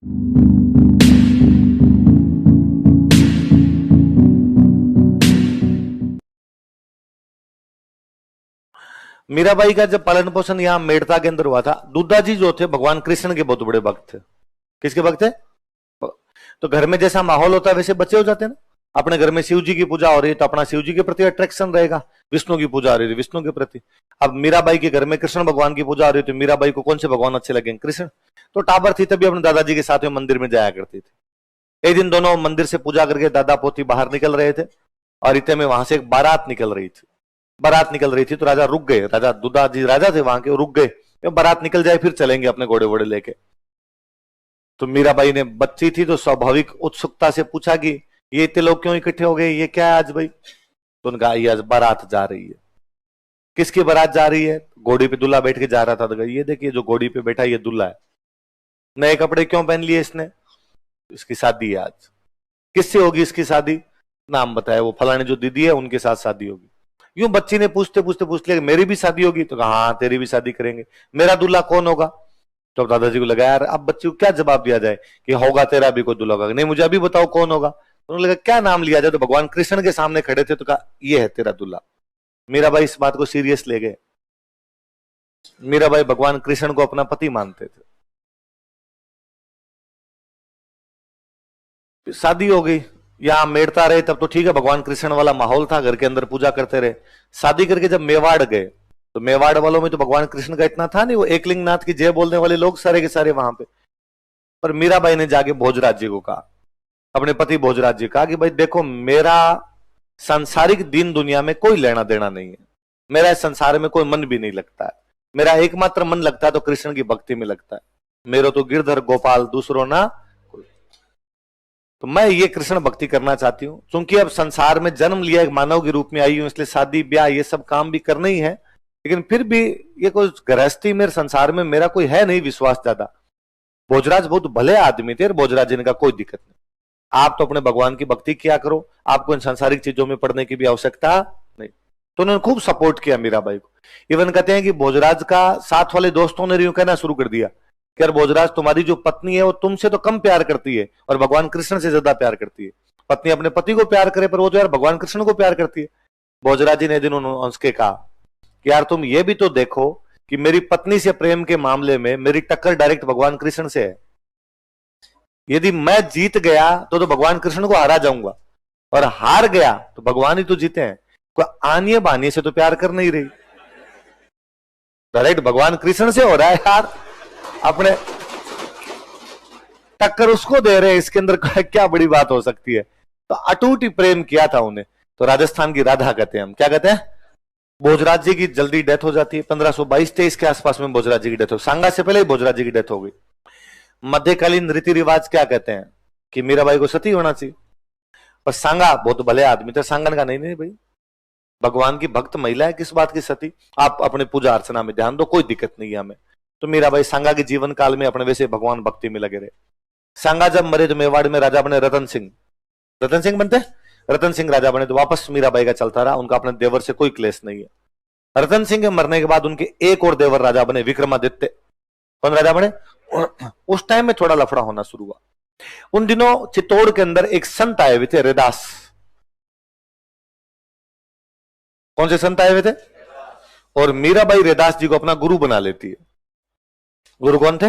मीराबाई का जब पालन पोषण यहां मेड़ता के अंदर हुआ था, दुद्धा जी जो थे भगवान कृष्ण के बहुत बड़े भक्त थे। किसके भक्त थे? तो घर में जैसा माहौल होता है वैसे बच्चे हो जाते हैं ना। अपने घर में शिव जी की पूजा हो रही है तो अपना शिव जी के प्रति अट्रैक्शन रहेगा, विष्णु की पूजा हो रही है विष्णु के प्रति। अब मीराबाई के घर में कृष्ण भगवान की पूजा हो रही है तो मीराबाई को कौन से भगवान अच्छे लगेंगे? कृष्ण। तो टाबर थी तभी अपने दादाजी के साथ में मंदिर में जाया करती थी। एक दिन दोनों मंदिर से पूजा करके दादा पोती बाहर निकल रहे थे और इतने में वहां से एक बारात निकल रही थी। बारात निकल रही थी तो राजा रुक गए, राजा दुद्धा जी राजा थे वहां के, रुक गए, बारात निकल जाए फिर चलेंगे अपने घोड़े वोड़े लेके। तो मीराबाई ने बच्ची थी तो स्वाभाविक उत्सुकता से पूछा कि ये इतने लोग क्यों इकट्ठे हो गए, ये क्या है आज भाई? तो उनका ये आज बारात जा रही है। किसकी बारात जा रही है? घोड़ी पे दूल्हा बैठ के जा रहा था। तो ये देखिए जो घोड़ी पे बैठा ये दूल्हा है। नए कपड़े क्यों पहन लिए इसने? इसकी शादी है आज। किससे होगी इसकी शादी? नाम बताया, वो फलाने जो दीदी है उनके साथ शादी होगी। यूं बच्ची ने पूछते पूछते पूछ लिया मेरी भी शादी होगी? तो कहा हाँ तेरी भी शादी करेंगे। मेरा दूल्हा कौन होगा? तो दादाजी को लगा यार अब बच्ची को क्या जवाब दिया जाए कि होगा तेरा भी कोई दूल्हा होगा। नहीं मुझे अभी बताओ कौन होगा। तो उन्होंने लगा क्या नाम लिया जाए। तो भगवान कृष्ण के सामने खड़े थे तो कहा ये है तेरा दूल्हा। मीराबाई इस बात को सीरियस ले गए। मीराबाई भगवान कृष्ण को अपना पति मानते थे। शादी हो गई, यहां मेड़ता रहे तब तो ठीक है, भगवान कृष्ण वाला माहौल था, घर के अंदर पूजा करते रहे। शादी करके जब मेवाड़ गए तो मेवाड़ वालों में तो भगवान कृष्ण का इतना था नहीं, वो एकलिंग नाथ की जय बोलने वाले लोग सारे के सारे वहां पे। पर मीराबाई ने जाके भोजराज जी को कहा, अपने पति भोजराज जी कहा कि भाई देखो मेरा सांसारिक दीन दुनिया में कोई लेना देना नहीं है, मेरा इस संसार में कोई मन भी नहीं लगता है, मेरा एकमात्र मन लगता है तो कृष्ण की भक्ति में लगता है, मेरा तो गिरधर गोपाल दूसरों ना। तो मैं ये कृष्ण भक्ति करना चाहती हूँ, क्योंकि अब संसार में जन्म लिया एक मानव के रूप में आई हूं, इसलिए शादी ब्याह ये सब काम भी करना ही है, लेकिन फिर भी ये कोई गृहस्थी मेरे संसार में मेरा कोई है नहीं विश्वास ज्यादा। भोजराज बहुत भले आदमी थे, भोजराज जी ने कहा कोई दिक्कत नहीं, आप तो अपने भगवान की भक्ति किया करो, आपको इन सांसारिक चीजों में पड़ने की भी आवश्यकता नहीं। तो उन्होंने खूब सपोर्ट किया मीराबाई को। इवन कहते हैं कि भोजराज का साथ वाले दोस्तों ने यूं कहना शुरू कर दिया कि यार भोजराज तुम्हारी जो पत्नी है वो तुमसे तो कम प्यार करती है और भगवान कृष्ण से ज्यादा प्यार करती है। पत्नी अपने पति को प्यार करे पर वो तो यार भगवान कृष्ण को प्यार करती है। भोजराज जी ने दिन उसके कहा कि यार तुम ये भी तो देखो कि मेरी पत्नी से प्रेम के मामले में मेरी टक्कर डायरेक्ट भगवान कृष्ण से है। यदि मैं जीत गया तो भगवान कृष्ण को हरा जाऊंगा, और हार गया तो भगवान ही तो जीते हैं। कोई आनिए बानिए से तो प्यार कर नहीं रही, डायरेक्ट भगवान कृष्ण से हो रहा है यार, अपने टक्कर उसको दे रहे हैं, इसके अंदर क्या बड़ी बात हो सकती है। तो अटूट ही प्रेम किया था उन्हें। तो राजस्थान की राधा कहते हैं हम, क्या कहते हैं? भोजराज जी की जल्दी डेथ हो जाती है, 1522-23 के आसपास में भोजराज जी की डेथ हो, सांगा से पहले ही भोजराज जी की डेथ हो गई। मध्यकालीन रीति रिवाज क्या कहते हैं कि मीराबाई को सती होना चाहिए, पर सांगा बहुत भले आदमी थे, सांगन का नहीं नहीं भाई भगवान की भक्त महिला है, किस बात की सती, आप अपने पूजा अर्चना में ध्यान दो, कोई दिक्कत नहीं है हमें। तो मीराबाई सांगा के जीवन काल में अपने वैसे भगवान भक्ति में लगे रहे। सांगा जब मरे तो मेवाड़ में राजा बने रतन सिंह, रतन सिंह बनते, रतन सिंह राजा बने तो वापस मीराबाई का चलता रहा, उनका अपने देवर से कोई क्लेश नहीं है। रतन सिंह के मरने के बाद उनके एक और देवर राजा बने, विक्रमादित्य। कौन राजा बने? उस टाइम में थोड़ा लफड़ा होना शुरू हुआ। उन दिनों चित्तौड़ के अंदर एक संत आए हुए थे, रैदास। कौन से संत आए हुए थे? और मीराबाई रैदास जी को अपना गुरु बना लेती है। गुरु कौन थे?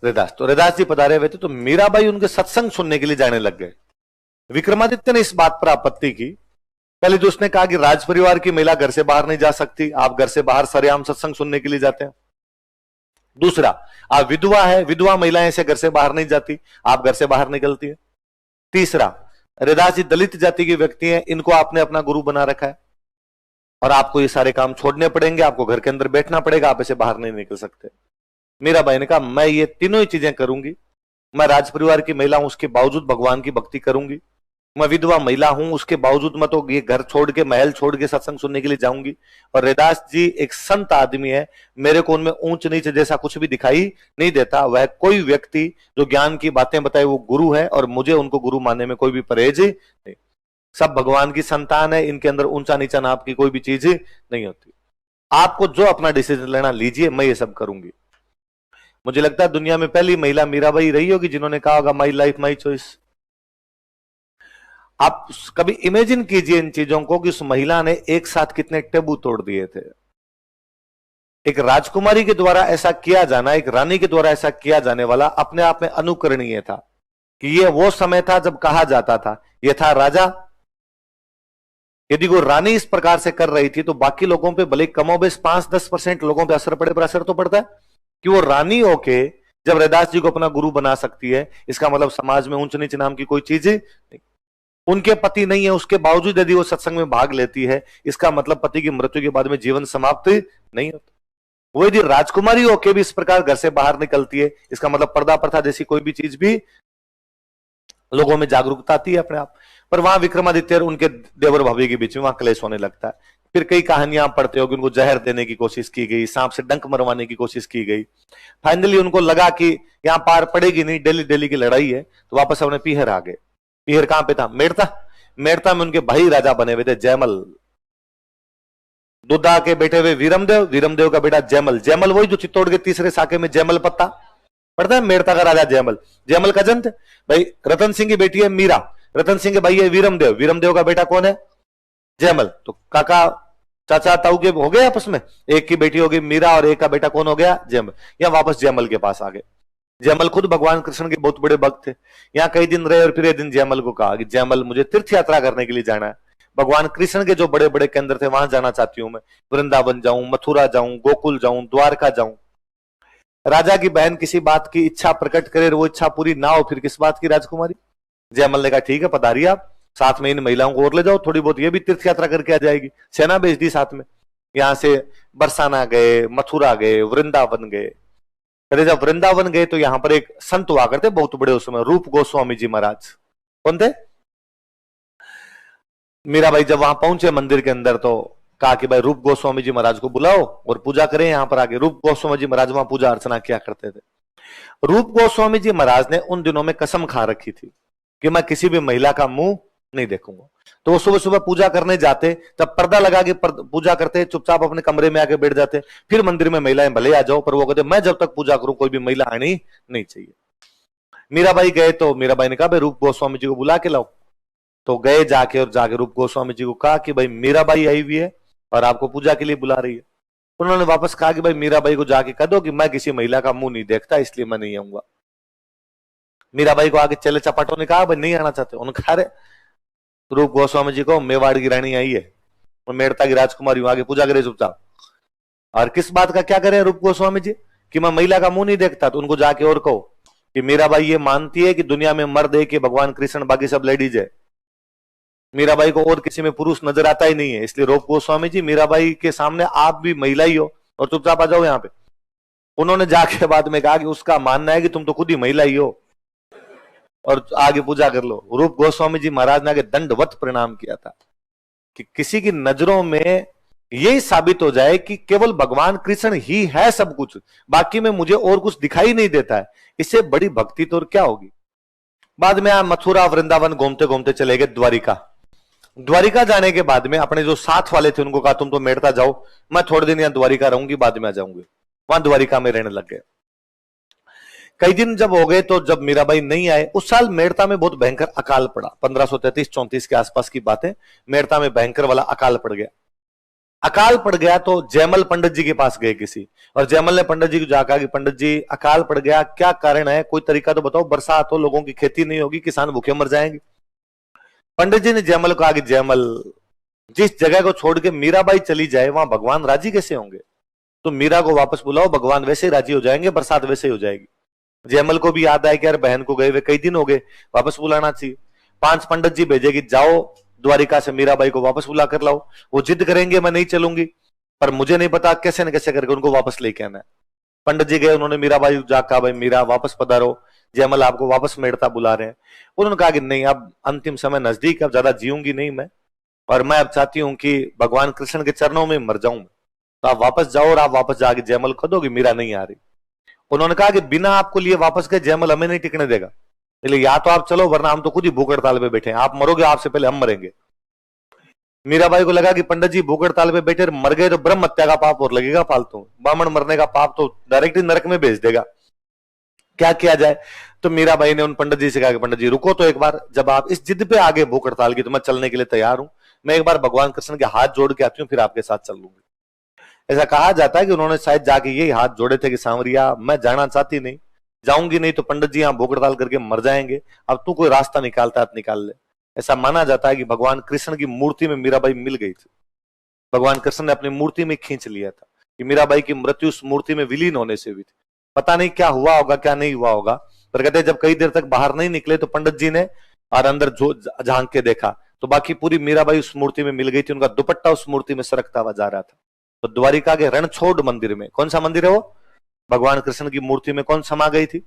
रैदास। तो रैदास जी पधारे हुए थे तो मीराबाई उनके सत्संग सुनने के लिए जाने लग गए। विक्रमादित्य ने इस बात पर आपत्ति की। पहले तो उसने कहा कि राज परिवार की महिला घर से बाहर नहीं जा सकती, आप घर से बाहर सरेआम सत्संग सुनने के लिए जाते हैं। दूसरा, आप विधवा है, विधवा महिलाएं से घर से बाहर नहीं जाती, आप घर से बाहर निकलती है। तीसरा, रैदास जी दलित जाति के व्यक्ति हैं, इनको आपने अपना गुरु बना रखा है और आपको ये सारे काम छोड़ने पड़ेंगे, आपको घर के अंदर बैठना पड़ेगा, आप ऐसे बाहर नहीं निकल सकते। मीराबाई ने कहा मैं ये तीनों ही चीजें करूंगी, मैं राज परिवार की महिला हूं उसके बावजूद भगवान की भक्ति करूंगी, मैं विधवा महिला हूं उसके बावजूद मैं तो ये घर छोड़ के महल छोड़ के सत्संग सुनने के लिए जाऊंगी, और रैदास जी एक संत आदमी है, मेरे को उनमें ऊंच नीच जैसा कुछ भी दिखाई नहीं देता, वह कोई व्यक्ति जो ज्ञान की बातें बताए वो गुरु है और मुझे उनको गुरु मानने में कोई भी परहेज नहीं, सब भगवान की संतान है, इनके अंदर ऊंचा नीचा नाप की कोई भी चीज नहीं होती, आपको जो अपना डिसीजन लेना लीजिए, मैं ये सब करूंगी। मुझे लगता है दुनिया में पहली महिला मीराबाई रही होगी जिन्होंने कहा होगा माई लाइफ माई चॉइस। आप कभी इमेजिन कीजिए इन चीजों को कि उस महिला ने एक साथ कितने टेबू तोड़ दिए थे। एक राजकुमारी के द्वारा ऐसा किया जाना, एक रानी के द्वारा ऐसा किया जाने वाला अपने आप में अनुकरणीय था कि ये वो समय था जब कहा जाता था ये था राजा। यदि वो रानी इस प्रकार से कर रही थी तो बाकी लोगों पे भले कमोबेश 5-10% लोगों पे असर पड़े, पर असर तो पड़ता है कि वो रानी होके जब रैदास जी को अपना गुरु बना सकती है, इसका मतलब समाज में ऊंच नीच नाम की कोई चीज नहीं। उनके पति नहीं है उसके बावजूद यदि वो सत्संग में भाग लेती है, इसका मतलब पति की मृत्यु के बाद में जीवन समाप्त नहीं होता। वो यदि राजकुमारी होके भी इस प्रकार घर से बाहर निकलती है, इसका मतलब पर्दा प्रथा जैसी कोई भी चीज भी लोगों में जागरूकता आती है अपने आप। पर वहां विक्रमादित्य और उनके देवर भाभी के बीच में वहां क्लेश होने लगता है। फिर कई कहानियां पढ़ते हो कि उनको जहर देने की कोशिश की गई, सांप से डंक मरवाने की कोशिश की गई। फाइनली उनको लगा कि यहां पार पड़ेगी नहीं, डेली डेली की लड़ाई है, तो वापस अपने पीहर आ गए। पीहर कहां पे था? मेड़ता। मेड़ता में उनके भाई राजा बने हुए थे जयमल। दुद्धा के बेटे हुए वीरमदेव, वीरमदेव का बेटा जयमल। जयमल वही जो चित्तौड़ के तीसरे साके में जयमल पत्ता पड़ता है, मेड़ता का राजा जयमल। जयमल का जन थे भाई। रतन सिंह की बेटी है मीरा, रतन सिंह के भाई है वीरमदेव, वीरमदेव का बेटा कौन है? जयमल। तो काका चाचा ताऊ के हो गए आपस में, एक की बेटी हो गई मीरा और एक का बेटा कौन हो गया? जयमल। या वापस जयमल के पास आ गए। जयमल खुद भगवान कृष्ण के बहुत बड़े भक्त थे। यहाँ कई दिन रहे और फिर एक दिन जयमल को कहा कि जयमल मुझे तीर्थ यात्रा करने के लिए जाना है, भगवान कृष्ण के जो बड़े बड़े केंद्र थे वहां जाना चाहती हूं मैं। वृंदावन जाऊं, मथुरा जाऊं, गोकुल जाऊं, द्वारका जाऊं। राजा की बहन किसी बात की इच्छा प्रकट करे, वो इच्छा पूरी ना हो, फिर किस बात की राजकुमारी? जयमल ने कहा ठीक है पधारिए आप, साथ में इन महिलाओं को और ले जाओ, थोड़ी बहुत ये भी तीर्थ यात्रा करके आ जाएगी। सेना भेज दी साथ में। यहां से बरसाना गए, मथुरा गए, वृंदावन गए। कहते जब वृंदावन गए तो यहां पर एक संत हुआ करते बहुत बड़े उस समय, रूप गोस्वामी जी महाराज। कौन थे? मीराबाई जब वहां पहुंचे मंदिर के अंदर तो कहा कि भाई रूप गोस्वामी जी महाराज को बुलाओ और पूजा करें यहां पर आके। रूप गोस्वामी जी महाराज वहां पूजा अर्चना किया करते थे। रूप गोस्वामी जी महाराज ने उन दिनों में कसम खा रखी थी कि मैं किसी भी महिला का मुंह नहीं देखूंगा। तो वो सुबह सुबह पूजा करने जाते, तब पर्दा लगा के पूजा करते, चुपचाप अपने कमरे में आके बैठ जाते। फिर मंदिर में महिलाएं भले आ जाओ, पर वो कहते मैं जब तक पूजा करूं कोई भी महिला आनी नहीं चाहिए। मीराबाई गए तो मीराबाई ने कहा भाई रूप गोस्वामी जी को बुला के लाओ। तो गए जाके और जाके रूप गोस्वामी जी को कहा कि भाई मीराबाई आई हुई है और आपको पूजा के लिए बुला रही है। उन्होंने वापस कहा कि भाई मीराबाई को जाके कह दो कि मैं किसी महिला का मुंह नहीं देखता, इसलिए मैं नहीं आऊंगा। मीराबाई को आगे चले चपाटों ने कहा भाई नहीं आना चाहते। उन्होंने कहा रूप गोस्वामी जी को मेवाड़ की रानी आई है, मेड़ता की राजकुमारी आगे पूजा करे चुपचाप। और किस बात का क्या करे रूप गोस्वामी जी कि मैं महिला का मुंह नहीं देखता? तो उनको जाके और कहो कि मीराबाई ये मानती है कि दुनिया में मर्द है कि भगवान कृष्ण, बाकी सब लेडीज है। मीराबाई को और किसी में पुरुष नजर आता ही नहीं है, इसलिए रूप गोस्वामी जी मीराबाई के सामने आप भी महिला ही हो और चुपचाप आ जाओ यहाँ पे। उन्होंने जाके बाद में कहा कि उसका मानना है कि तुम तो खुद ही महिला ही हो और आगे पूजा कर लो। रूप गोस्वामी जी महाराज ने आगे दंडवत प्रणाम किया था कि किसी की नजरों में यही साबित हो जाए कि केवल भगवान कृष्ण ही है सब कुछ, बाकी में मुझे और कुछ दिखाई नहीं देता है, इससे बड़ी भक्ति तो और क्या होगी। बाद में मथुरा वृंदावन घूमते घूमते चले गए द्वारिका। द्वारिका जाने के बाद में अपने जो साथ वाले थे उनको कहा तुम तो मेड़ता जाओ, मैं थोड़े दिन यहाँ द्वारिका रहूंगी, बाद में आ जाऊंगी। वहां द्वारिका में रहने लग गए। कई दिन जब हो गए तो जब मीराबाई नहीं आए, उस साल मेड़ता में बहुत भयंकर अकाल पड़ा। 1533-34 के आसपास की बात है। मेड़ता में भयंकर वाला अकाल पड़ गया। अकाल पड़ गया तो जयमल पंडित जी के पास गए किसी, और जयमल ने पंडित जी को जाकर कि पंडित जी अकाल पड़ गया, क्या कारण है, कोई तरीका तो बताओ, बरसात हो, लोगों की खेती नहीं होगी, किसान भूखे मर जाएंगे। पंडित जी ने जयमल को कहा कि जयमल जिस जगह को छोड़ के मीराबाई चली जाए वहां भगवान राजी कैसे होंगे? तो मीरा को वापस बुलाओ, भगवान वैसे ही राजी हो जाएंगे, बरसात वैसे ही हो जाएगी। जयमल को भी याद आया कि यार बहन को गए हुए कई दिन हो गए, वापस बुलाना चाहिए। 5 पंडित जी भेजे कि जाओ द्वारिका से मीराबाई को वापस बुला कर लाओ। वो जिद करेंगे मैं नहीं चलूंगी, पर मुझे नहीं पता कैसे न कैसे करके उनको वापस लेके आना है। पंडित जी गए, उन्होंने मीराबाई जाकर कहा भाई मीरा वापस पधारो, जयमल आपको वापस मेड़ता बुला रहे हैं। उन्होंने कहा कि नहीं, अब अंतिम समय नजदीक, अब ज्यादा जीऊंगी नहीं मैं, और मैं अब चाहती हूं कि भगवान कृष्ण के चरणों में मर जाऊं। तो आप वापस जाओ और आप वापस जाके जयमल को दो कि मीरा नहीं आ रही। उन्होंने कहा कि बिना आपको लिए वापस गए जयमल हमें नहीं टिकने देगा, इसलिए या तो आप चलो वरना हम तो खुद ही भूख हड़ताल पे बैठे हैं, आप मरोगे आपसे पहले हम मरेंगे। मीराबाई को लगा कि पंडित जी भूख हड़ताल पे बैठे मर गए तो ब्रह्म हत्या का पाप और लगेगा फालतू, ब्राह्मण मरने का पाप तो डायरेक्टली नरक में भेज देगा, क्या किया जाए? तो मीराबाई ने उन पंडित जी से कहा कि पंडित जी रुको तो एक बार, जब आप इस जिद पे आगे भूख हड़ताल की तो मैं चलने के लिए तैयार हूं, मैं एक बार भगवान कृष्ण के हाथ जोड़ के आती हूँ, फिर आपके साथ चल लूंगी। ऐसा कहा जाता है कि उन्होंने शायद जाके यही हाथ जोड़े थे कि सांवरिया मैं जाना चाहती नहीं, जाऊंगी नहीं तो पंडित जी यहां भूख हड़ताल करके मर जाएंगे, अब तू कोई रास्ता निकालता है तो निकाल ले। ऐसा माना जाता है कि भगवान कृष्ण की मूर्ति में मीराबाई मिल गई थी, भगवान कृष्ण ने अपनी मूर्ति में खींच लिया था कि मीराबाई की मृत्यु उस मूर्ति में विलीन होने से हुई थी। पता नहीं क्या हुआ होगा क्या नहीं हुआ होगा, पर कहते हैं जब कई देर तक बाहर नहीं निकले तो पंडित जी ने और अंदर जो झांक के देखा तो बाकी पूरी मीराबाई उस मूर्ति में मिल गई थी, उनका दुपट्टा उस मूर्ति में सरकता हुआ जा रहा था। तो द्वारिका के रणछोड़ मंदिर में, कौन सा मंदिर है वो, भगवान कृष्ण की मूर्ति में कौन समा गई थी?